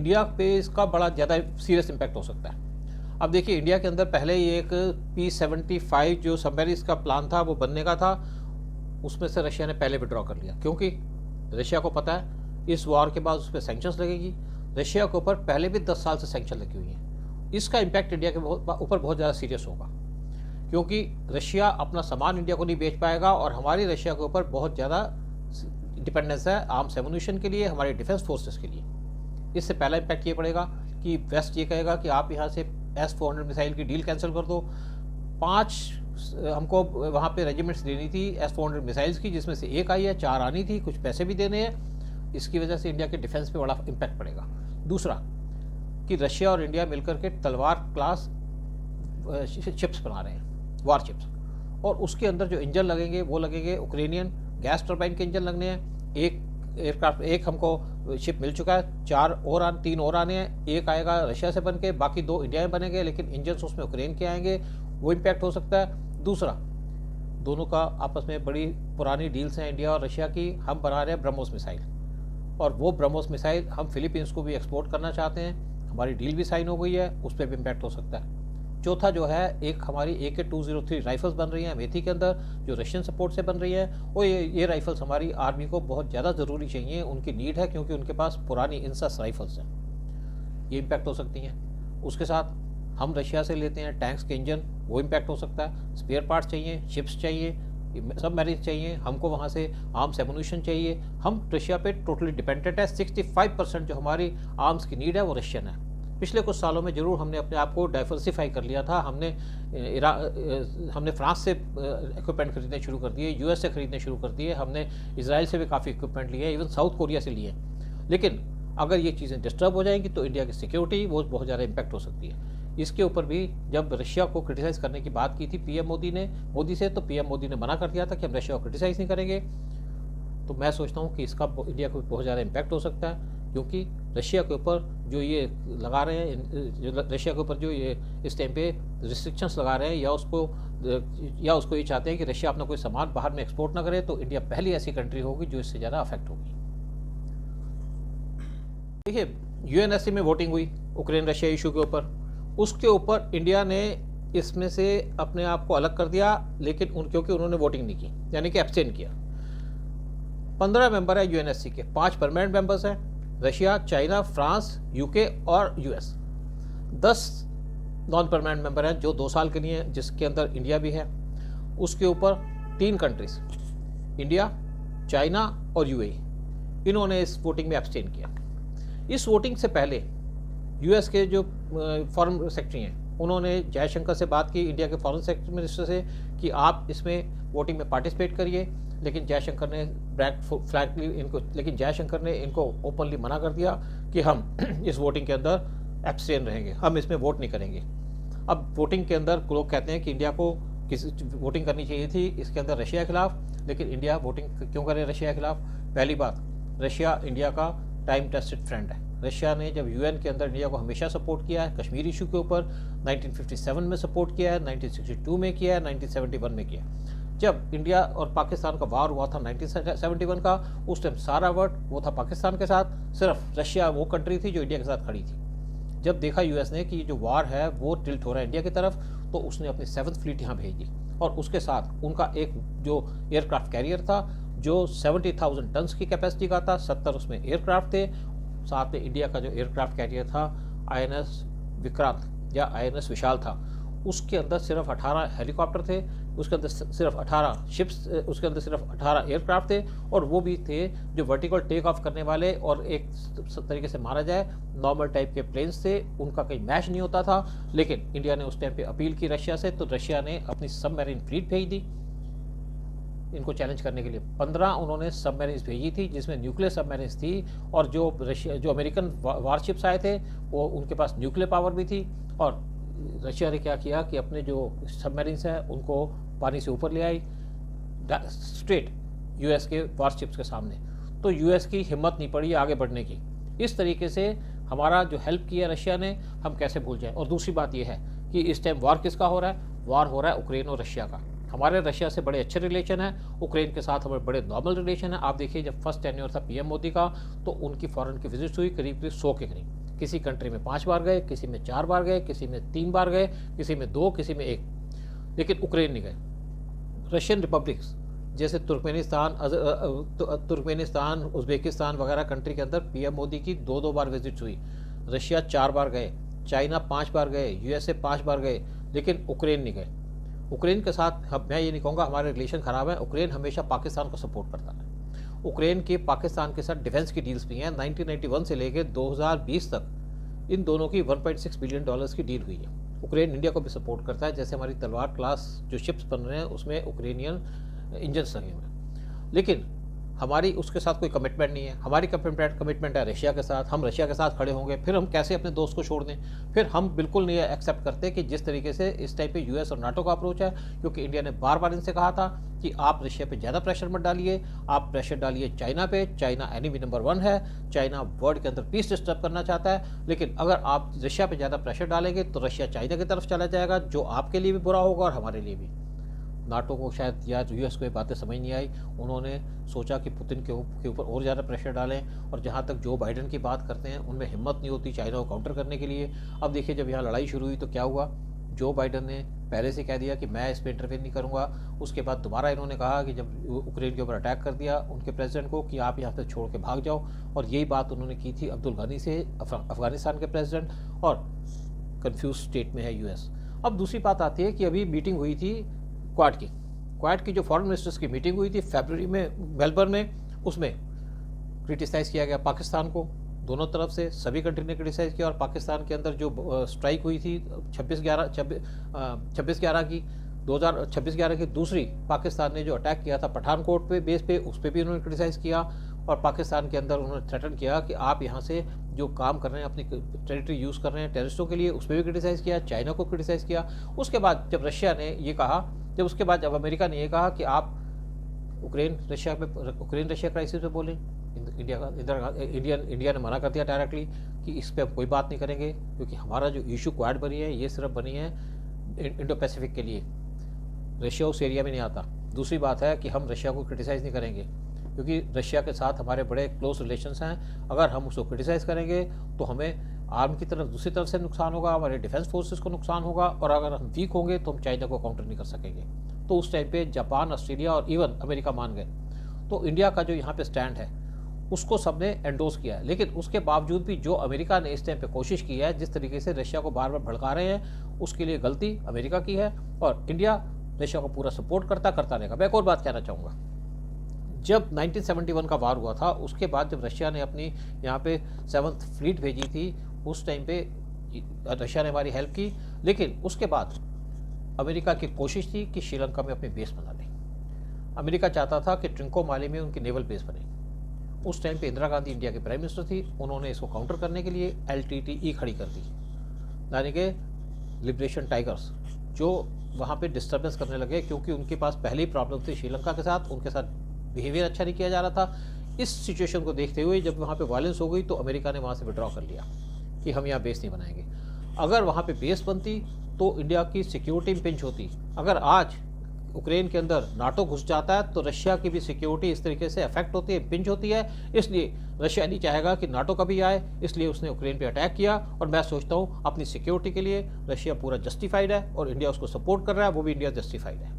India पे इसका बड़ा ज़्यादा सीरियस इम्पैक्ट हो सकता है। अब देखिए, इंडिया के अंदर पहले ही एक P-75 जो सबमरीन का प्लान था वो बनने का था, उसमें से रशिया ने पहले विड्रॉ कर लिया, क्योंकि रशिया को पता है इस वॉर के बाद उस पर सैंक्शंस लगेगी। रशिया के ऊपर पहले भी 10 साल से सैंक्शन लगी हुई हैं। इसका इम्पैक्ट इंडिया के ऊपर बहुत ज़्यादा सीरियस होगा, क्योंकि रशिया अपना सामान इंडिया को नहीं बेच पाएगा और हमारी रशिया के ऊपर बहुत ज़्यादा डिपेंडेंस है आर्म्स एमुनिशन के लिए, हमारे डिफेंस फोर्सेस के लिए। इससे पहला इम्पैक्ट ये पड़ेगा कि वेस्ट ये कहेगा कि आप यहाँ से S-400 मिसाइल की डील कैंसिल कर दो। 5 हमको वहाँ पे रेजिमेंट्स देनी थी S-400 मिसाइल्स की, जिसमें से 1 आई है, 4 आनी थी, कुछ पैसे भी देने हैं। इसकी वजह से इंडिया के डिफेंस पे बड़ा इम्पैक्ट पड़ेगा। दूसरा कि रशिया और इंडिया मिलकर के तलवार क्लास चिप्स बना रहे हैं, वार चिप्स, और उसके अंदर जो इंजन लगेंगे वो लगेंगे यूक्रेनियन गैस टर्बाइन के इंजन लगने हैं। एक एयरक्राफ्ट, एक हमको शिप मिल चुका है, 3 और आने हैं। एक आएगा रशिया से बन के, बाकी 2 इंडिया में बनेंगे, लेकिन इंजन उसमें यूक्रेन के आएंगे, वो इम्पैक्ट हो सकता है। दूसरा, दोनों का आपस में बड़ी पुरानी डील्स हैं इंडिया और रशिया की। हम बना रहे हैं ब्रह्मोस मिसाइल, और वो ब्रह्मोस मिसाइल हम फिलीपींस को भी एक्सपोर्ट करना चाहते हैं। हमारी डील भी साइन हो गई है, उस पर भी इम्पैक्ट हो सकता है। चौथा जो है, एक हमारी AK-203 राइफल्स बन रही हैं अमेठी के अंदर, जो रशियन सपोर्ट से बन रही है, और ये राइफल्स हमारी आर्मी को बहुत ज़्यादा ज़रूरी चाहिए, उनकी नीड है, क्योंकि उनके पास पुरानी इंसास राइफल्स हैं। ये इम्पैक्ट हो सकती हैं। उसके साथ हम रशिया से लेते हैं टैंक्स के इंजन, वो इम्पैक्ट हो सकता है। स्पेयर पार्ट्स चाहिए, शिप्स चाहिए, सब मैरिज चाहिए, हमको वहाँ से आर्म्स एमुनिशन चाहिए। हम रशिया पे टोटली डिपेंडेंट है। 65% जो हमारी आर्म्स की नीड है वो रशियन है। पिछले कुछ सालों में जरूर हमने अपने आप को डाइवर्सिफाई कर लिया था। हमने फ्रांस से इक्विपमेंट खरीदने शुरू कर दिए, US से खरीदने शुरू कर दिए, हमने इजराइल से भी काफ़ी इक्विपमेंट लिए, इवन साउथ कोरिया से लिए। लेकिन अगर ये चीज़ें डिस्टर्ब हो जाएंगी तो इंडिया की सिक्योरिटी वो बहुत ज़्यादा इम्पैक्ट हो सकती है। इसके ऊपर भी जब रशिया को क्रिटिसाइज़ करने की बात की थी PM मोदी से, तो PM मोदी ने मना कर दिया था कि हम रशिया को क्रिटिसाइज़ नहीं करेंगे। तो मैं सोचता हूँ कि इसका इंडिया को बहुत ज़्यादा इम्पैक्ट हो सकता है, क्योंकि रशिया के ऊपर जो ये लगा रहे हैं, रशिया के ऊपर जो ये इस टाइम पे रिस्ट्रिक्शंस लगा रहे हैं, या उसको ये चाहते हैं कि रशिया अपना कोई सामान बाहर में एक्सपोर्ट ना करे, तो इंडिया पहली ऐसी कंट्री होगी जो इससे ज़्यादा अफेक्ट होगी। देखिए, UNSC में वोटिंग हुई यूक्रेन रशिया इशू के ऊपर, उसके ऊपर इंडिया ने इसमें से अपने आप को अलग कर दिया, लेकिन क्योंकि उन्होंने वोटिंग नहीं की, यानी कि एब्सटेन किया। 15 मेंबर है UNSC के, 5 परमानेंट मेंबर्स हैं, रशिया, चाइना, फ्रांस, UK और US। 10 नॉन परमानेंट मेंबर हैं जो 2 साल के लिए, जिसके अंदर इंडिया भी है। उसके ऊपर 3 कंट्रीज, इंडिया, चाइना और UAE, इन्होंने इस वोटिंग में एब्सटेन किया। इस वोटिंग से पहले US के जो फॉरेन सेक्रेटरी हैं, उन्होंने जयशंकर से बात की, इंडिया के फॉरेन सेक्रेटरी मिनिस्टर से, कि आप इसमें वोटिंग में पार्टिसिपेट करिए। लेकिन जयशंकर ने इनको ओपनली मना कर दिया कि हम इस वोटिंग के अंदर एब्सटेन रहेंगे, हम इसमें वोट नहीं करेंगे। अब वोटिंग के अंदर लोग कहते हैं कि इंडिया को वोटिंग करनी चाहिए थी इसके अंदर रशिया के खिलाफ, लेकिन इंडिया वोटिंग क्यों करे रशिया के खिलाफ? पहली बात, रशिया इंडिया का टाइम टेस्टेड फ्रेंड है। रशिया ने जब UN के अंदर इंडिया को हमेशा सपोर्ट किया है, कश्मीर इशू के ऊपर 1957 में सपोर्ट किया है, 1962 में किया है, 1971 में किया। जब इंडिया और पाकिस्तान का वार हुआ था 1971 का, उस टाइम सारा वर्ड वो था पाकिस्तान के साथ, सिर्फ रशिया वो कंट्री थी जो इंडिया के साथ खड़ी थी। जब देखा US ने कि जो वार है वो टिल्ट हो रहा है इंडिया की तरफ, तो उसने अपनी 7th फ्लीट यहाँ भेज दी, और उसके साथ उनका एक जो एयरक्राफ्ट कैरियर था जो 70,000 टन्स की कैपेसिटी का था, 70 उसमें एयरक्राफ्ट थे। साथ में इंडिया का जो एयरक्राफ्ट कैरियर था INS विक्रांत या INS विशाल था, उसके अंदर सिर्फ 18 हेलीकॉप्टर थे, उसके अंदर सिर्फ 18 शिप्स, उसके अंदर सिर्फ 18 एयरक्राफ्ट थे, और वो भी थे जो वर्टिकल टेक ऑफ करने वाले, और एक तरीके से मारा जाए नॉर्मल टाइप के प्लेन्स थे, उनका कहीं मैच नहीं होता था। लेकिन इंडिया ने उस टाइम पे अपील की रशिया से, तो रशिया ने अपनी सबमरीन फ्लीट भेज दी इनको चैलेंज करने के लिए। 15 उन्होंने सबमरीन्स भेजी थी, जिसमें न्यूक्लियर सबमरीन्स थी, और जो अमेरिकन वारशिप्स आए थे वो उनके पास न्यूक्लियर पावर भी थी। और रशिया ने क्या किया कि अपने जो सबमरीन्स हैं उनको पानी से ऊपर ले आई स्ट्रेट US के वारशिप्स के सामने। तो US की हिम्मत नहीं पड़ी आगे बढ़ने की। इस तरीके से हमारा जो हेल्प किया रशिया ने, हम कैसे भूल जाएं। और दूसरी बात यह है कि इस टाइम वार किसका हो रहा है? वार हो रहा है यूक्रेन और रशिया का। हमारे रशिया से बड़े अच्छे रिलेशन है, यूक्रेन के साथ हमारे बड़े नॉर्मल रिलेशन है। आप देखिए, जब फर्स्ट टेन्योर था PM मोदी का, तो उनकी फॉरेन की विजिट हुई करीब 100 के करीब। किसी कंट्री में 5 बार गए, किसी में 4 बार गए, किसी में 3 बार गए, किसी में 2, किसी में 1, लेकिन उक्रेन नहीं गए। रशियन रिपब्लिक्स जैसे तुर्कमेनिस्तान, उज़्बेकिस्तान वगैरह कंट्री के अंदर पीएम मोदी की 2-2 बार विजिट हुई। रशिया 4 बार गए, चाइना 5 बार गए, यूएसए 5 बार गए, लेकिन उक्रेन नहीं गए। उक्रेन के साथ मैं ये नहीं कहूँगा हमारे रिलेशन ख़राब है, उक्रेन हमेशा पाकिस्तान को सपोर्ट करता है। उक्रेन के पाकिस्तान के साथ डिफेंस की डील्स भी हैं। 1991 से लेकर 2020 तक इन दोनों की $1.6 बिलियन की डील हुई है। उक्रेन इंडिया को भी सपोर्ट करता है, जैसे हमारी तलवार क्लास जो शिप्स बन रहे हैं उसमें उक्रेनियन इंजन्स लगे हुए हैं, लेकिन हमारी उसके साथ कोई कमिटमेंट नहीं है। हमारी कमिटमेंट है रशिया के साथ, हम रशिया के साथ खड़े होंगे। फिर हम कैसे अपने दोस्त को छोड़ दें? फिर हम बिल्कुल नहीं एक्सेप्ट करते कि जिस तरीके से इस टाइप पे यूएस और नाटो का अप्रोच है, क्योंकि इंडिया ने बार बार इनसे कहा था कि आप रशिया पे ज़्यादा प्रेशर मत डालिए, आप प्रेशर डालिए चाइना पे। चाइना एनिमी नंबर 1 है, चाइना वर्ल्ड के अंदर पीस डिस्टर्ब करना चाहता है, लेकिन अगर आप रशिया पे ज़्यादा प्रेशर डालेंगे तो रशिया चाइना की तरफ चला जाएगा, जो आपके लिए भी बुरा होगा और हमारे लिए भी। नाटो को शायद या यूएस को ये बातें समझ नहीं आई। उन्होंने सोचा कि पुतिन के ऊपर और ज़्यादा प्रेशर डालें, और जहाँ तक जो बाइडन की बात करते हैं उनमें हिम्मत नहीं होती चाइना को काउंटर करने के लिए। अब देखिए, जब यहाँ लड़ाई शुरू हुई तो क्या हुआ? जो बाइडन ने पहले से कह दिया कि मैं इस पर इंटरफेयर नहीं करूँगा। उसके बाद दोबारा इन्होंने कहा कि जब उक्रेन के ऊपर अटैक कर दिया उनके प्रेसिडेंट को कि आप यहाँ से छोड़ के भाग जाओ, और यही बात उन्होंने की थी अब्दुल गनी से, अफगानिस्तान के प्रेसिडेंट, और कन्फ्यूज स्टेट में है यूएस। अब दूसरी बात आती है कि अभी मीटिंग हुई थी क्वाड की जो फॉरेन मिनिस्टर्स की मीटिंग हुई थी फरवरी में मेलबर्न में, उसमें क्रिटिसाइज़ किया गया पाकिस्तान को। दोनों तरफ से सभी कंट्री ने क्रिटिसाइज़ किया, और पाकिस्तान के अंदर जो स्ट्राइक हुई थी 26/11 की 2026-11 की दूसरी, पाकिस्तान ने जो अटैक किया था पठानकोट पे बेस पे, उस पर भी उन्होंने क्रिटिसाइज़ किया। और पाकिस्तान के अंदर उन्होंने थ्रेटन किया कि आप यहाँ से जो काम कर रहे हैं, अपनी टेरिटरी यूज़ कर रहे हैं टेररिस्टों के लिए, उस पर भी क्रिटिसाइज़ किया। चाइना को क्रिटिसाइज़ किया। उसके बाद जब रशिया ने ये कहा, जब अमेरिका ने ये कहा कि आप उक्रेन रशिया क्राइसिस पे बोलें, इंडिया ने मना कर दिया डायरेक्टली कि इस पर हम कोई बात नहीं करेंगे, क्योंकि हमारा जो इशू क्वाड बनी है ये सिर्फ बनी है इंडो पैसिफिक के लिए, रशिया उस एरिया में नहीं आता। दूसरी बात है कि हम रशिया को क्रिटिसाइज़ नहीं करेंगे, क्योंकि रशिया के साथ हमारे बड़े क्लोज रिलेशंस हैं। अगर हम उसको क्रिटिसाइज़ करेंगे तो हमें आर्म की तरफ दूसरी तरफ से नुकसान होगा, हमारे डिफेंस फोर्सेस को नुकसान होगा, और अगर हम वीक होंगे तो हम चाइना को काउंटर नहीं कर सकेंगे। तो उस टाइम पे जापान, ऑस्ट्रेलिया और इवन अमेरिका मान गए। तो इंडिया का जो यहाँ पे स्टैंड है उसको सबने एंडोर्स किया है, लेकिन उसके बावजूद भी जो अमेरिका ने इस टाइम पे कोशिश की है, जिस तरीके से रशिया को बार बार भड़का रहे हैं, उसके लिए गलती अमेरिका की है, और इंडिया रशिया को पूरा सपोर्ट करता रहेगा। मैं एक और बात कहना चाहूँगा, जब 1971 का वार हुआ था, उसके बाद जब रशिया ने अपनी यहाँ पे 7th फ्लीट भेजी थी, उस टाइम पे रशिया ने हमारी हेल्प की, लेकिन उसके बाद अमेरिका की कोशिश थी कि श्रीलंका में अपनी बेस बना लें। अमेरिका चाहता था कि ट्रिंकोमाली में उनकी नेवल बेस बने। उस टाइम पे इंदिरा गांधी इंडिया के प्राइम मिनिस्टर थी, उन्होंने इसको काउंटर करने के लिए LTTE खड़ी कर दी, यानी कि लिबरेशन टाइगर्स, जो वहाँ पे डिस्टर्बेंस करने लगे, क्योंकि उनके पास पहले ही प्रॉब्लम थी श्रीलंका के साथ, उनके साथ बिहेवियर अच्छा नहीं किया जा रहा था। इस सिचुएशन को देखते हुए जब वहाँ पे वायलेंस हो गई तो अमेरिका ने वहाँ से विड्रॉ कर लिया कि हम यहाँ बेस नहीं बनाएंगे। अगर वहाँ पे बेस बनती तो इंडिया की सिक्योरिटी इंपिंच होती। अगर आज यूक्रेन के अंदर नाटो घुस जाता है तो रशिया की भी सिक्योरिटी इस तरीके से अफेक्ट होती है, इंपिंच होती है। इसलिए रशिया नहीं चाहेगा कि नाटो का भी आए, इसलिए उसने यूक्रेन पे अटैक किया। और मैं सोचता हूँ अपनी सिक्योरिटी के लिए रशिया पूरा जस्टिफाइड है, और इंडिया उसको सपोर्ट कर रहा है, वो भी इंडिया जस्टिफाइड है।